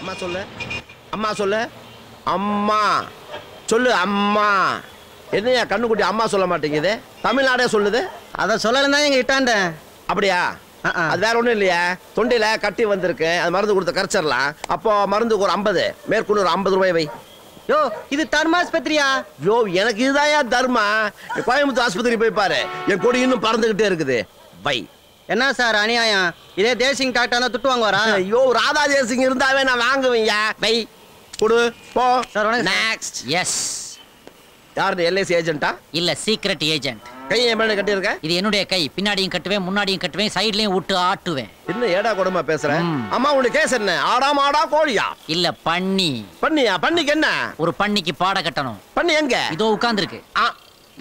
அம்மா சொல்லு, அம்மா சொல்லு, அம்மா சொல்லு, அம்மா. என்னையா கண்ணுக்குட்டி அம்மா சொல்ல மாட்டேங்குது? தமிழ்நாடே சொல்லுது. அத சொல்லலன்னு தான் எங்க இட்டாண்ட. அப்படியா? அது வேற ஒண்ணும் இல்லையா, தொண்டையில கட்டி வந்திருக்கு, அது மருந்து கொடுத்து கரைச்சிடலாம். அப்போ மருந்துக்கு ஒரு 50, மேற்கொண்டு ஒரு 50 ரூபாய் வை. யோ இது தர்மாஸ்பத்திரியா? யோ எனக்கு இதுதான் தர்மா. கோயம்புத்தூர் ஆஸ்பத்திரி போய் பாரு, என் கொடி இன்னும் பறந்துகிட்டே இருக்குது. வை. என்ன சார் அநியாயம்? இதே தேசிங் டாக்டர் தான் துட்டு வாங்குவாரா? ஐயோ ராதா தேசிங் இருந்தாவே நான் வாங்குவேன். வை கொடு போ. நெக்ஸ்ட். எஸ். யாரு? எல்ஐசி ஏஜென்ட்டா? இல்ல சீக்ரெட் ஏஜென்ட். கையை என் மேல கட்டி இருக்க? இது என்னுடைய கை. பின்னாடியும் கட்டுவேன், முன்னாடியும் கட்டுவேன், சைடுலயும் விட்டு ஆட்டுவேன். என்ன ஏடா கொடுமை பேசுறேன்? அம்மா உனக்கு கேஸ் என்ன? ஆடா மாடா கோழியா? இல்ல பன்னி. பண்ணியா? பண்ணிக்கு என்ன? ஒரு பன்னிக்கு பாட கட்டணும். பண்ணி எங்க? இதோ உட்கார்ந்துருக்கு.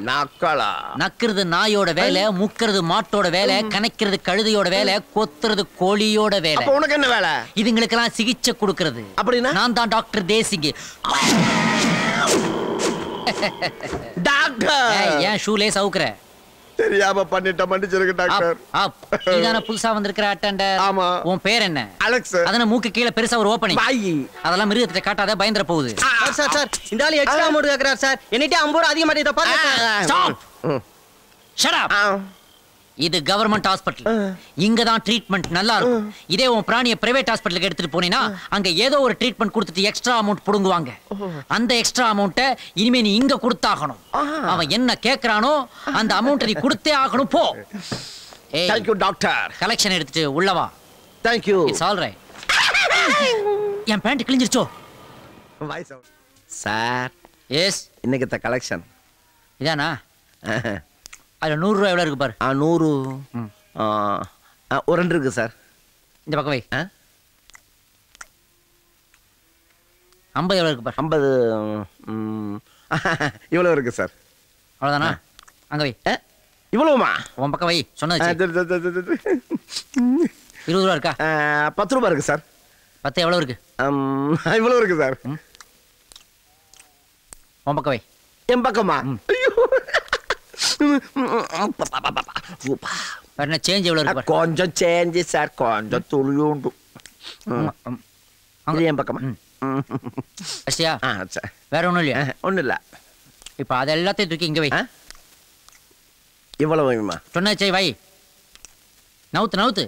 நக்கலா. நக்குறது நாயோட வேலை, முக்கிறது மாட்டோட வேலை, கணக்கிறது கழுதையோட வேலை, கொத்துறது கோழியோட வேலை. அப்ப உனக்கு என்ன வேலை? இதுங்களுக்கெல்லாம் சிகிச்சை கொடுக்கிறது. அப்படின்னா நான் தான் டாக்டர் தேசிங். டாக்டர் ஏன் ஷூலே சவுக்குற? தெரியாம பண்ணிட்ட, மன்னிச்சிருங்க டாக்டர். நீதான புதுசா வந்திருக்கிற அட்டெண்டர்? ஆமா. உன் பேர் என்ன? அலெக்ஸ். அதன மூக்கு கீழ பெருசா ஒரு ஓபனிங். அதெல்லாம் மிருகத்தை காட்டாத, பயந்துற போகுது. சார் சார் இந்த ஆளு எக்ஸ்ட்ரா அமௌண்ட் கேக்குறார் சார். என்னிட்டே 50 ரூபாய் அதிகமா இத பாருங்க. ஸ்டாப். Shut up. இது கவர்மெண்ட் ஹாஸ்பிடல். இங்க தான் ட்ரீட்மென்ட் நல்லா இருக்கும். இதே உன் பிராணியை பிரைவேட் ஹாஸ்பிடலுக்கு எடுத்துட்டு போனீனா அங்க ஏதோ ஒரு ட்ரீட்மென்ட் கொடுத்துட்டு எக்ஸ்ட்ரா அமௌண்ட் புடுங்குவாங்க. அந்த எக்ஸ்ட்ரா அமௌண்ட்டை இனிமே நீ இங்க கொடுத்தாகணும். அவன் என்ன கேக்குறானோ அந்த அமௌண்ட்டை நீ கொடுத்தே ஆகணும். போ. Thank you doctor. கலெக்ஷன் எடுத்துட்டு உள்ள வா. Thank you. It's all right. என் பேண்ட் கிழிஞ்சிருச்சோ? சார். எஸ். இன்னைக்கு கலெக்ஷன் இதானா? அதுல 100 ரூபாய் எவ்வளவு இருக்கு பாரு. 100 ஒரு 2 இருக்கு சார். இந்த பக்கம் வை. 50 எவ்வளவு இருக்கு பாரு. 50 இவ்வளவு இருக்கு சார். அவ்வளவுதானா? அங்க வை. இவ்வளவுமா? உன் பக்கம் வை. சொன்னது 20 ரூபா இருக்கா? 10 ரூபாய் இருக்கு சார். 10 எவ்வளவு இருக்கு? இவ்வளவு இருக்கு சார். உன் பக்கம் வை. என் பக்கமா? என்ன சேஞ்ச் எவ்வளவு இருக்கு பாரு. கொஞ்சம் சேஞ்ச் சார், கொஞ்சம் துளியுண்டு. என் பக்கமா? அஷ்டியா வேற ஒண்ணும் இல்லையா? ஒண்ணும் இல்ல. இப்ப அது எல்லாத்தையும் தூக்கி இங்க வை. இவ்வளவு வைமா? சொன்னச்சே வை. நவுத்து நவுத்து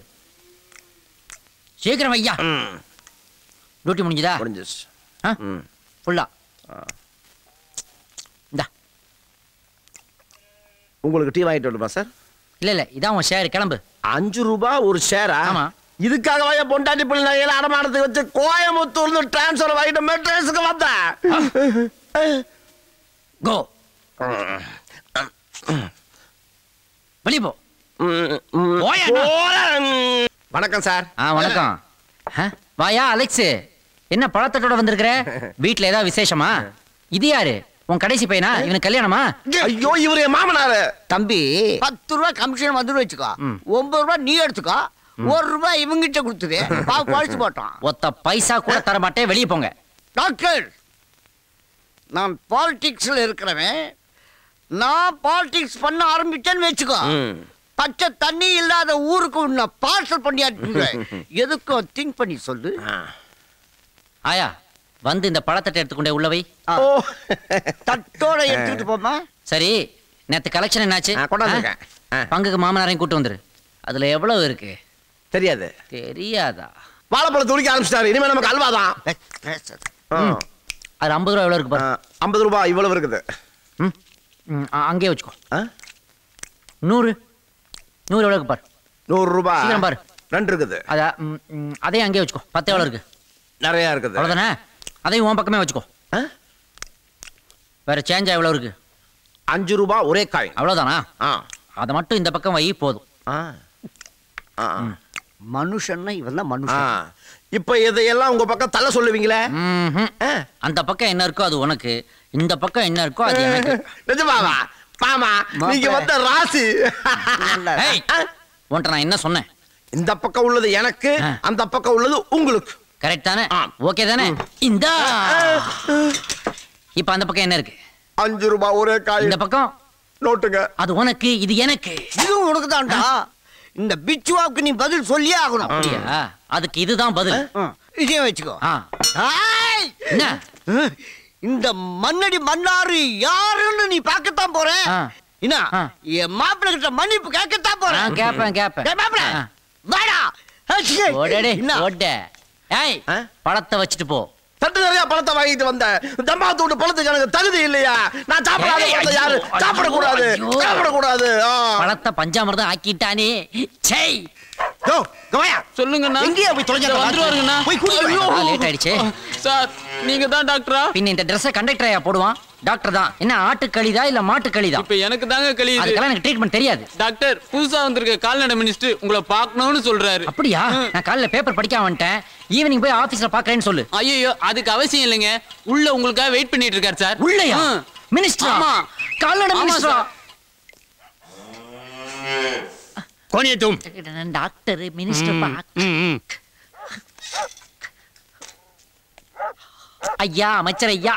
சீக்கிரம் வையா. டியூட்டி முடிஞ்சுதா? முடிஞ்சிச்சு. ஃபுல்லா இந்தா. உங்களுக்கு டீ வாங்கிட்டு வரணுமா சார்? இல்ல இல்ல இதான் உன் ஷேர். கிளம்பு. 5 ரூபாய் ஒரு ஷேரா? ஆமா. இதுக்காகவா என் பொண்டாட்டி பிள்ளை அடமானத்துக்கு வச்சு கோயம்புத்தூர்ல டிரான்ஸ்ஃபர் வாங்கிட்டு மெட்ராஸுக்கு வந்தேன். கோ. வெளிய போ. வணக்கம் சார். வணக்கம். வாயா அலெக்ஸ். என்ன பழத்தட்டோட வந்திருக்கிற? வீட்டுல ஏதாவது விசேஷமா? இது யாரு? உன் கடைசி பையனா? இவனுக்கு கல்யாணமா? ஐயோ இவரு என் மாமனாரு. தம்பி 10 ரூபாய் கமிஷன் வந்து வச்சுக்கோ. 9 ரூபாய் நீ எடுத்துக்கோ. 1 ரூபாய் இவங்கிட்ட கொடுத்துரு. குறைச்சு போட்டான். ஒத்த பைசா கூட தர மாட்டேன். வெளியே போங்க. டாக்டர் நான் பாலிடிக்ஸ்ல இருக்கிறவன். நான் பாலிடிக்ஸ் பண்ண ஆரம்பிச்சேன்னு வச்சுக்கோ. பச்சை தண்ணி இல்லாத ஊருக்கு உன்னை பார்சல் பண்ணி அனுப்பிடுவேன். எதுக்கும் திங்க் பண்ணி சொல்லு. ஆயா வந்து இந்த பழத்தட்டை எடுத்துக்கொண்டே உள்ளவை. தட்டோட எடுத்துட்டு போமா. சரி நேத்து கலெக்ஷன் என்னாச்சு? பங்குக்கு மாமனாரையும் கூட்டு வந்துரு. அதுல எவ்வளவு இருக்கு? தெரியாது. தெரியாதா? வாழைப்பழம் துடிக்க ஆரம்பிச்சிட்டாரு. இனிமே நமக்கு அல்வாதான். அது 50 ரூபாய் எவ்வளவு இருக்கு பாரு. 50 ரூபாய் இவ்வளவு இருக்குது. அங்கேயே வச்சுக்கோ. 100 எவ்வளவு இருக்கு பாரு. 100 ரூபாய் சீக்கிரம் பாரு. 2 இருக்குது. அதே அங்கேயே வச்சுக்கோ. 10 எவ்வளவு இருக்கு? நிறைய இருக்குது. அவ்வளவுதானே? அதையும் உன் பக்கமே வச்சுக்கோ. வேற சேஞ்சா எவ்வளவு இருக்கு? 5 ரூபாய் ஒரே காயின். அவ்வளவுதானா? அதை மட்டும் இந்த பக்கம் வை போதும். மனுஷன்னா இவன் தான் மனுஷன். இப்ப இதையெல்லாம் உங்க பக்கம் தள்ள சொல்லுவீங்களே? அந்த பக்கம் என்ன இருக்கோ அது உனக்கு, இந்த பக்கம் என்ன இருக்கோ அது எனக்கு. நிஜமாவா? மாமா நீங்க வந்த ராசி. உன்ட்ட நான் என்ன சொன்னேன்? இந்த பக்கம் உள்ளது எனக்கு, அந்த பக்கம் உள்ளது உங்களுக்கு. கரெக்ட் தானே? ஓகே தானே? இந்த இப்ப அந்த பக்கம் என்ன இருக்கு? 5 ரூபாய் ஒரே காயின். இந்த பக்கம் நோட்டுங்க. அது உனக்கு, இது எனக்கு. இதுவும் உனக்கு தான்டா. இந்த பிச்சுவாவுக்கு நீ பதில் சொல்லியே ஆகணும். அப்படியா? அதுக்கு இதுதான் பதில். இதையும் வச்சுக்கோ. என்ன இந்த மண்ணடி மண்ணாறு யாருன்னு நீ பார்க்கத்தான் போற. என்ன என் மாப்பிள்ளை கிட்ட மன்னிப்பு கேட்கத்தான் போறேன். கேப்பேன் மாப்பிள்ளை வாடா. ஏய் பழத்தை வச்சுட்டு போ. தட்டு நிறைய பழத்தை வாங்கிட்டு வந்த தம்மா தூண்டு பழத்துக்கு எனக்கு தகுதி இல்லையா? நான் சாப்பிடாத பழத்தை யாரு சாப்பிடக்கூடாது, சாப்பிடக்கூடாது. பழத்தை பஞ்சாமிர்தம் ஆக்கிட்டானே. சை சொல்லுங்கண்ணா. எங்கேயா போய் வந்துருவாருங்கண்ணா. லேட் ஆயிடுச்சு சார். நீங்க தான் டாக்டரா? பின்ன இந்த ட்ரெஸ்ஸை கண்டக்டரையா போடுவான்? டாக்டர் தான். என்ன ஆட்டு கழிதா இல்ல மாட்டு கழிதா? இப்ப எனக்கு தாங்க கழியுது. அதுக்கெல்லாம் எனக்கு ட்ரீட்மெண்ட் தெரியாது. டாக்டர் புதுசா வந்திருக்க கால்நடை மினிஸ்டர் உங்களை பார்க்கணும்னு சொல்றாரு. அப்படியா? நான் காலைல பேப்பர் படிக்க வந்துட்டேன். ஈவினிங் போய் ஆபீஸ்ல பாக்குறேன்னு சொல்லு. ஐயோ அதுக்கு அவசியம் இல்லைங்க. உள்ள உங்களுக்காக வெயிட் பண்ணிட்டு இருக்காரு சார். உள்ளயா? மினிஸ்டர்? ஆமா. கால்நடை மினிஸ்டரா? கோனியே तुम டாக்டர் மினிஸ்டர் ஐயா அமைச்சர் ஐயா,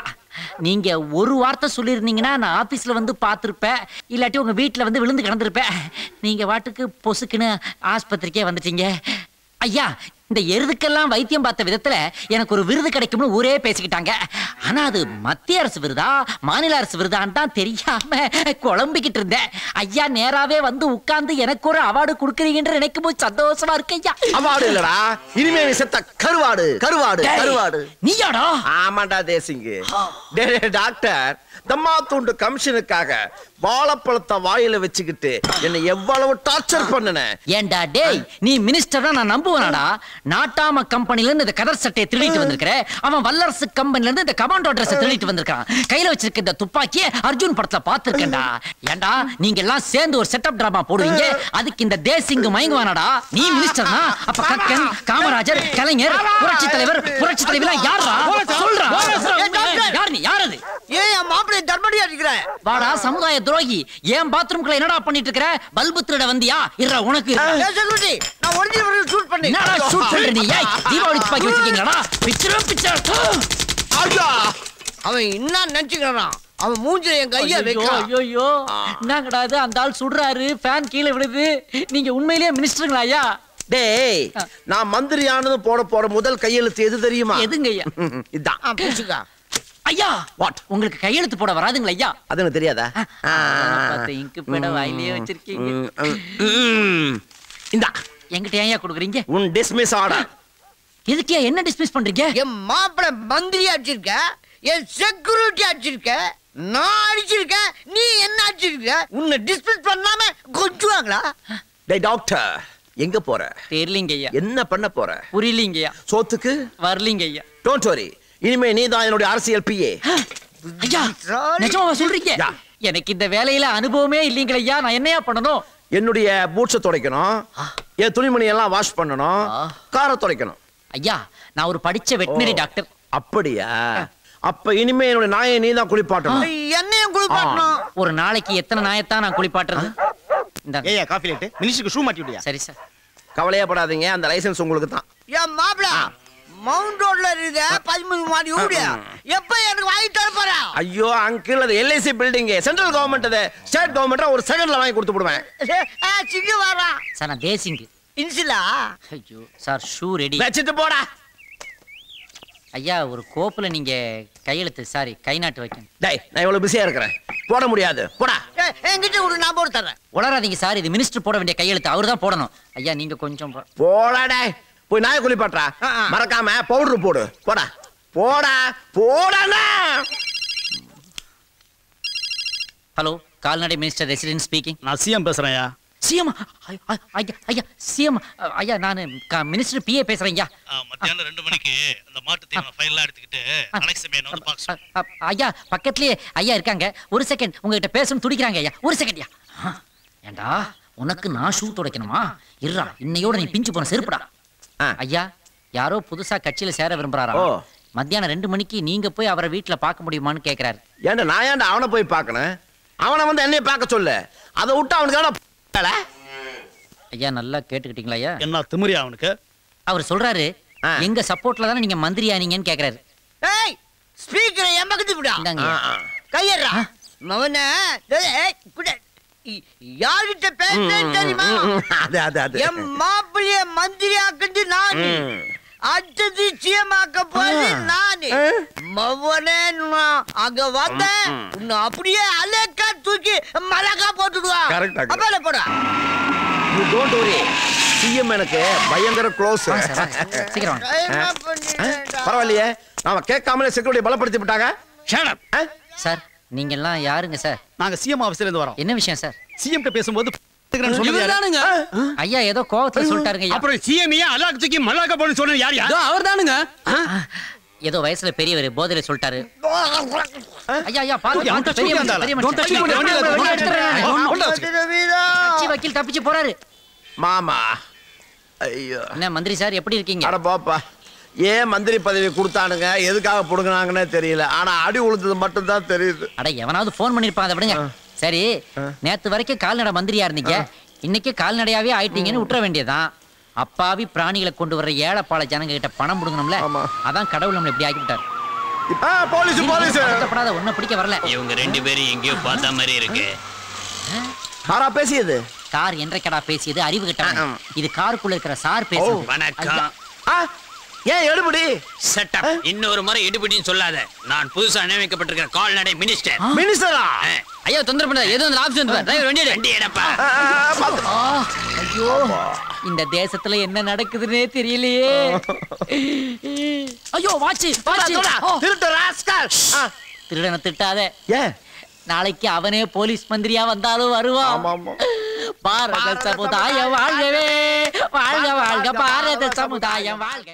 நீங்க ஒரு வார்த்தை சொல்லிருந்தீங்கன்னா நான் ஆபீஸ்ல வந்து பாத்திருப்பேன். இல்லாட்டி உங்க வீட்டுல வந்து விழுந்து கிடந்திருப்பேன். நீங்க வாட்டுக்கு பொசுக்குன்னு ஆஸ்பத்திரிக்கே வந்துட்டீங்க. ஐயா இந்த எருதுக்கெல்லாம் வைத்தியம் பார்த்த விதத்துல எனக்கு ஒரு விருது கிடைக்கும்னு ஊரே பேசிக்கிட்டாங்க. ஆனா அது மத்திய அரசு விருதா மாநில அரசு விருதான்னு தான் தெரியாம குழம்பிக்கிட்டு இருந்தேன். ஐயா நேராவே வந்து உட்கார்ந்து எனக்கு ஒரு அவார்டு கொடுக்குறீங்கன்னு நினைக்கும் போது சந்தோஷமா இருக்கு ஐயா. அவார்டு இல்லடா, இனிமே செத்த கருவாடு கருவாடு கருவாடு. நீயாடா? ஆமாண்டா தேசிங்கு. டாக்டர் தம்மா தூண்டு கமிஷனுக்காக வாழைப்பழத்தை வாயில வச்சுக்கிட்டு என்ன எவ்வளவு டார்ச்சர் பண்ணன. ஏண்டா டேய், நீ மினிஸ்டர் நான் நம்புவனாடா? நாட்டாம கம்பெனில இருந்து இந்த கதர் சட்டையை திருடிட்டு வந்திருக்கிற. அவன் வல்லரசு கம்பெனில இருந்து இந்த கமாண்டோ ட்ரெஸ் திருடிட்டு வந்திருக்கான். கையில வச்சிருக்க இந்த துப்பாக்கியை அர்ஜுன் படத்துல பாத்துருக்கேன்டா. ஏண்டா நீங்க எல்லாம் சேர்ந்து ஒரு செட்டப் டிராமா போடுவீங்க, அதுக்கு இந்த தேசிங்கு மயங்குவானடா? நீ மினிஸ்டர்னா அப்ப கக்கன் காமராஜர் கலைஞர் புரட்சி தலைவர் புரட்சி தலைவர் யாரா சொல்றா? யார் நீ? யார் அது? ஏன் மாப்பிள்ளை தர்மடி அடிக்கிற? வாடா சமுதாய துரோகி, ஏன் பாத்ரூம்க்குள்ள என்னடா பண்ணிட்டு இருக்கற? பல்பு திருட வந்தியா? இருடா உனக்கு நான் ஒரிஜினல் ஷூட் பண்ணி என்னடா ஷூட் பண்ற நீ? ஏய் தீபாவளி துப்பாக்கி வச்சிருக்கீங்களாடா? பிச்சர் ஐயா அவன் என்ன நினைச்சுக்கிறான்? அவன் மூஞ்சில என் கைய வைக்க. ஐயோ என்னங்கடா இது? அந்த ஆள் சுடுறாரு, ஃபேன் கீழே விழுது. நீங்க உண்மையிலேயே மினிஸ்டருங்களா ஐயா? டேய் நான் மந்திரியானது போட முதல் கையெழுத்து எது தெரியுமா? எதுங்க ஐயா? இதான் பேசுங்க ஐயா. வாட்? உங்களுக்கு கையெழுத்து போட வராதுங்களா ஐயா? அது எனக்கு தெரியாதா? இங்கு பேட வாயிலே வச்சிருக்கீங்க. இந்தா என்கிட்ட ஏன் கொடுக்குறீங்க? உன் டிஸ்மிஸ் ஆர்டர். எதுக்கே என்ன டிஸ்மிஸ் பண்றீங்க? என் மாப்பிள்ளை மந்திரி அடிச்சிருக்க, என் செக்யூரிட்டி அடிச்சிருக்க, நான் அடிச்சிருக்கேன், நீ என்ன அடிச்சிருக்க? உன்னை டிஸ்மிஸ் பண்ணாம கொஞ்சுவாங்களா? டேய் டாக்டர் எங்க போற? தெரியலீங்க ஐயா. என்ன பண்ண போற? புரியலீங்க ஐயா. சோத்துக்கு வரலீங்க ஐயா. டோன்ட் வரி, இனிமே நீ தான் என்னோட அரசியல் பிஏ. ஐயா நிஜமா சொல்றீங்க? எனக்கு இந்த வேலையில அனுபவமே இல்லீங்களா ஐயா. நான் என்னையா பண்ணணும்? என்னுடைய பூட்ஸை துடைக்கணும், என் துணிமணி எல்லாம் வாஷ் பண்ணணும், காரை துடைக்கணும். ஐயா நான் ஒரு படிச்ச வெட்டினரி டாக்டர். அப்படியா? அப்ப இனிமே என்னோட நாயை நீ தான் குளிப்பாட்டணும். என்னையும் குளிப்பாட்டணும். ஒரு நாளைக்கு எத்தனை நாயத்தான் நான் குளிப்பாட்டுறது? ஏயா காஃபி லேட் மினிஸ்டருக்கு ஷூ மாட்டி விடுயா. சரி சார். கவலையே படாதீங்க, அந்த லைசென்ஸ் உங்களுக்கு தான். என் மாப்பிள்ள மவுண்ட் ரோட்ல இருக்க 13 மாடி வீடு எப்ப எனக்கு வாங்கி தரப்போறா? ஐயோ அங்கிள், அது எல்ஐசி பில்டிங், சென்ட்ரல் கவர்மெண்ட், அது ஸ்டேட் கவர்மெண்ட். ஒரு செகண்ட்ல வாங்கி கொடுத்து விடுவேன். சிங்க வாரா சார். நான் தேசிங்கு. இன்சிலா? ஐயோ சார் ஷூ ரெடி. வச்சிட்டு போடா. ஐயா ஒரு கோப்புல நீங்க கையெழுத்து சாரி கை நாட்டு வைக்கணும். டேய் நான் இவ்வளவு பிஸியா இருக்கிறேன், போட முடியாது. போடா. என்கிட்ட ஒரு நான் போட்டு தரேன். உளராதீங்க சார், இது மினிஸ்டர் போட வேண்டிய கையெழுத்து, அவரு தான் போடணும். ஐயா நீங்க கொஞ்சம் போடா. டேய் போய் நாயை குளிப்பாட்டா. மறக்காம பவுடர் போடு. போடா போடா போடா. ஹலோ கால்நடை மினிஸ்டர் ரெசிடென்ட் ஸ்பீக்கிங். நான் சிஎம் பேசுறேன்யா. சிஎம்? ஐயா சிஎம் ஐயா, நான் மினிஸ்டர் பிஏ பேசுறேன் ஐயா. மத்தியானம் 2 மணிக்கு அந்த மாட்டு தீவன ஃபைல்லாம் எடுத்துக்கிட்டு அலெக்ஸ் மேன் வந்து பாக்க. ஐயா பக்கத்துலயே ஐயா இருக்காங்க. ஒரு செகண்ட் உங்ககிட்ட பேசணும் துடிக்கிறாங்க ஐயா. ஒரு செகண்ட் ஐயா. ஏண்டா உனக்கு நான் ஷூ துடைக்கணுமா? இருடா, இன்னையோட நீ பிஞ்சு போன செருப்புடா. ஐயா யாரோ புதுசா கட்சியில சேர விரும்புறாரா? மத்தியானம் 2 மணிக்கு நீங்க போய் அவரை வீட்டுல பார்க்க முடியுமான்னு கேக்குறாரு. ஏன்டா நான் ஏன்டா அவனை போய் பார்க்கணும்? அவனை வந்து என்னைய பார்க்க சொல்லு. அதை விட்டு அவனுக்கு ஐயா நல்லா கேட்டுக்கிட்டீங்களா ஐயா? என்ன திமிரியா அவனுக்கு? அவர் சொல்றாரு எங்க சப்போர்ட்ல தானே நீங்க மந்திரி ஆனீங்கன்னு கேக்குறாரு. ஏய் ஸ்பீக்கரை என் பக்கத்து விடா. கையறா மவனே. ஏய் குட யார்கிட்ட பேசுறேன்னு தெரியுமா? அது என் மாப்பிள்ளைய மந்திரி ஆக்கிட்டு நான் அடுத்தது சிஎமாக்க போது நானு மவனே அங்க வந்த உன்னை அப்படியே அலேக்கா தூக்கி மலக்கா போட்டுடுவான். Correct, correct. அப்பல போடா. You don't worry. சிஎம் எனக்கு பயங்கர க்ளோஸ். சீக்கிரம் வாங்க. என்ன பண்ணிட்டேன்டா? பரவாயில்லையே, நாம கேட்காமலே செக்யூரிட்டி பலப்படுத்தி விட்டாங்க. Shut up. சார் நீங்க எல்லாம் யாருங்க சார்? நாங்க சிஎம் ஆபீஸ்ல இருந்து வரோம். என்ன விஷயம் சார்? சிஎம் கிட்ட பேசும்போது இவர்தானுங்க. ஐயா ஏதோ கோவத்துல சொல்லிட்டாருங்க ஐயா. அப்புறம் சிஎம் ஏன் அலாக் தூக்கி மல்லாக்க போன்னு சொன்னது யார் யார்? இதோ அவர்தானுங்க. ஏதோ வயசுல பெரியவர் போதையில சொல்லிட்டாரு. ஐயா ஐயா பாத்து அவன் பாத்து touch பெரிய பண்ணி மனுஷன், பெரிய don't touch மனுஷன். பண்ணி, வண்டியில எடுத்துறேன். உள்ள வச்சு. வீரா. கட்சி வக்கீல் தப்பிச்சு போறாரு. மாமா ஐயோ, என்ன மந்திரி சார் எப்படி இருக்கீங்க? அட போப்பா. ஏன் மந்திரி பதவி கொடுத்தானுங்க, எதுக்காக புடுங்கினாங்கன்னே தெரியல. ஆனா அடி உழுந்தது மட்டும் தான் தெரியுது. அட எவனாவது போன் பண்ணிருப்பான், அதை விடுங்க. சரி நேத்து வரைக்கும் கால்நடை மந்திரியா இருந்தீங்க, இன்னைக்கு கால்நடையாவே ஆயிட்டீங்கன்னு விட்டுற வேண்டியதான். அப்பாவி பிராணிகளை கொண்டு வர்ற ஏழைப்பாள ஜனங்க கிட்ட பணம் புடுங்கணும்ல, அதான் கடவுள் நம்மள இப்படி ஆக்கிவிட்டார். Police police. வருத்தப்படாத, ஒன்ன பிடிக்க வரல. இவங்க ரெண்டு பேரும் எங்கேயோ பார்த்த மாதிரி இருக்கு. யாரா பேசியது? கார் என்றைக்கடா பேசியது, அறிவு கிட்ட. இது காருக்குள்ள இருக்கிற சார் பேசுது. வணக்கம். ஏன் எடுபடி? செட்டப். இன்னொரு முறை எடுபடின்னு சொல்லாத. நான் புதுசா நியமிக்கப்பட்டிருக்கிற கால்நடை மினிஸ்டர். மினிஸ்டரா? ஐயா தொந்தரவு பண்ணாத, ஏதோ அந்த ஆபீஸ் வந்து டிரைவர் வண்டி எடு. வண்டி எடுப்பா. ஐயோ இந்த தேசத்துல என்ன நடக்குதுன்னே தெரியலையே. ஐயோ வாட்ச் வாட்ச். திருட்டு ராஸ்கல். திருடனை திட்டாத. ஏன்? நாளைக்கு அவனே போலீஸ் மந்திரியா வந்தாலும் வருவான். பாரத சமுதாயம் வாழ்கவே, வாழ்க வாழ்க பாரத சமுதாயம் வாழ்க.